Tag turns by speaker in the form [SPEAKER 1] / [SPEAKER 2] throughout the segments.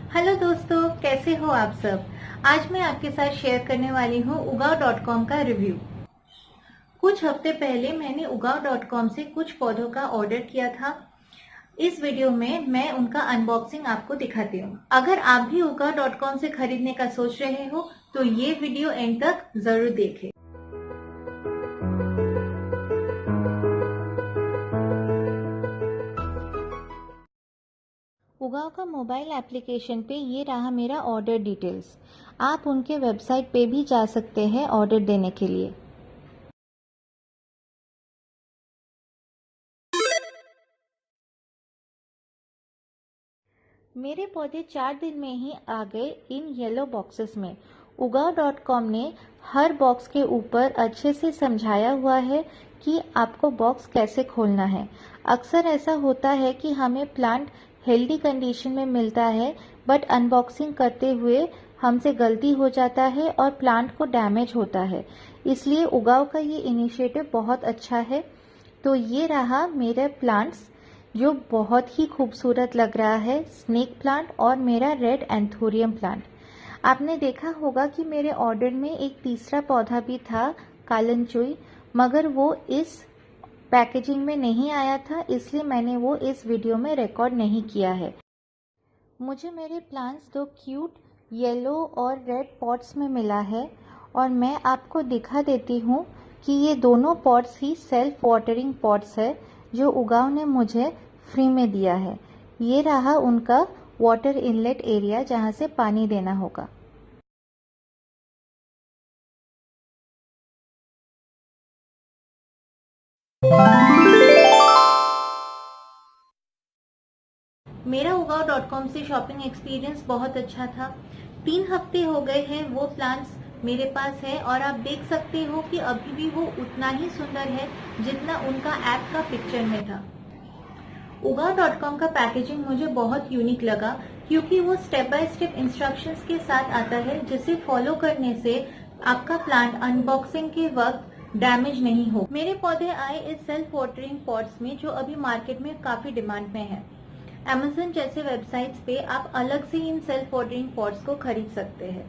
[SPEAKER 1] Hello दोस्तों, कैसे हो आप सब। आज मैं आपके साथ शेयर करने वाली हूँ उगाव.com का रिव्यू। कुछ हफ्ते पहले मैंने उगाव.com से कुछ पौधों का ऑर्डर किया था। इस वीडियो में मैं उनका अनबॉक्सिंग आपको दिखाती हूँ। अगर आप भी उगाव.com से खरीदने का सोच रहे हो तो ये वीडियो एंड तक जरूर देखें। उगाव का मोबाइल एप्लीकेशन पे ये रहा मेरा ऑर्डर डिटेल्स। आप उनके वेबसाइट पे भी जा सकते हैं ऑर्डर देने के लिए। मेरे पौधे 4 दिन में ही आ गए इन येलो बॉक्सेस में। उगाव.com ने हर बॉक्स के ऊपर अच्छे से समझाया हुआ है कि आपको बॉक्स कैसे खोलना है। अक्सर ऐसा होता है कि हमें प्लांट हेल्दी कंडीशन में मिलता है, बट अनबॉक्सिंग करते हुए हमसे गलती हो जाता है और प्लांट को डैमेज होता है। इसलिए उगाव का ये इनिशिएटिव बहुत अच्छा है। तो ये रहा मेरे प्लांट्स, जो बहुत ही खूबसूरत लग रहा है, स्नेक प्लांट और मेरा रेड एंथोरियम प्लांट। आपने देखा होगा कि मेरे ऑर्डर में एक तीसरा पौधा भी था, कालनचुई, मगर वो इस पैकेजिंग में नहीं आया था, इसलिए मैंने वो इस वीडियो में रिकॉर्ड नहीं किया है। मुझे मेरे प्लांट्स 2 क्यूट येलो और रेड पॉट्स में मिला है और मैं आपको दिखा देती हूँ कि ये दोनों पॉट्स ही सेल्फ वाटरिंग पॉट्स है जो उगाव ने मुझे फ्री में दिया है। ये रहा उनका वाटर इनलेट एरिया जहाँ से पानी देना होगा। मेरा उगाव.com से शॉपिंग एक्सपीरियंस बहुत अच्छा था। 3 हफ्ते हो गए हैं वो प्लांट्स मेरे पास है और आप देख सकते हो कि अभी भी वो उतना ही सुंदर है जितना उनका ऐप का पिक्चर में था। उगाव.com का पैकेजिंग मुझे बहुत यूनिक लगा क्योंकि वो स्टेप बाय स्टेप इंस्ट्रक्शंस के साथ आता है, जिसे फॉलो करने से आपका प्लांट अनबॉक्सिंग के वक्त डैमेज नहीं हो। मेरे पौधे आए इस सेल्फ वाटरिंग पॉट्स में जो अभी मार्केट में काफी डिमांड में है। Amazon जैसे वेबसाइट्स पे आप अलग से इन सेल्फ वाटरिंग पॉट्स को खरीद सकते हैं।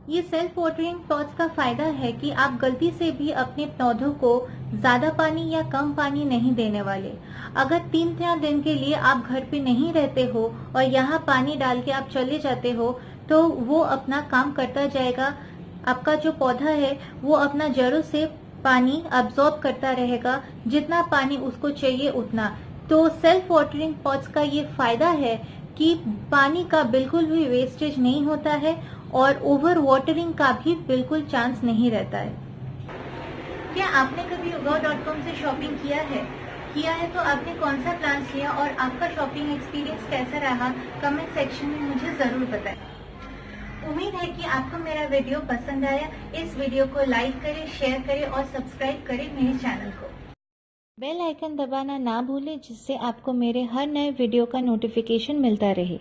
[SPEAKER 1] ये सेल्फ वाटरिंग पॉट्स का फायदा है कि आप गलती से भी अपने पौधों को ज्यादा पानी या कम पानी नहीं देने वाले। अगर 3-4 दिन के लिए आप घर पे नहीं रहते हो और यहाँ पानी डाल के आप चले जाते हो तो वो अपना काम करता जाएगा। आपका जो पौधा है वो अपना जड़ों से पानी अब्सॉर्ब करता रहेगा, जितना पानी उसको चाहिए उतना। तो सेल्फ वाटरिंग पॉट्स का ये फायदा है कि पानी का बिल्कुल भी वेस्टेज नहीं होता है और ओवर वाटरिंग का भी बिल्कुल चांस नहीं रहता है। क्या आपने कभी उगाव.com से शॉपिंग किया है तो आपने कौन सा प्लांट्स लिया और आपका शॉपिंग एक्सपीरियंस कैसा रहा, कमेंट सेक्शन में मुझे जरूर बताएं। उम्मीद है कि आपको मेरा वीडियो पसंद आया। इस वीडियो को लाइक करें, शेयर करें और सब्सक्राइब करें मेरे चैनल को। बेल आइकन दबाना ना भूलें, जिससे आपको मेरे हर नए वीडियो का नोटिफिकेशन मिलता रहे।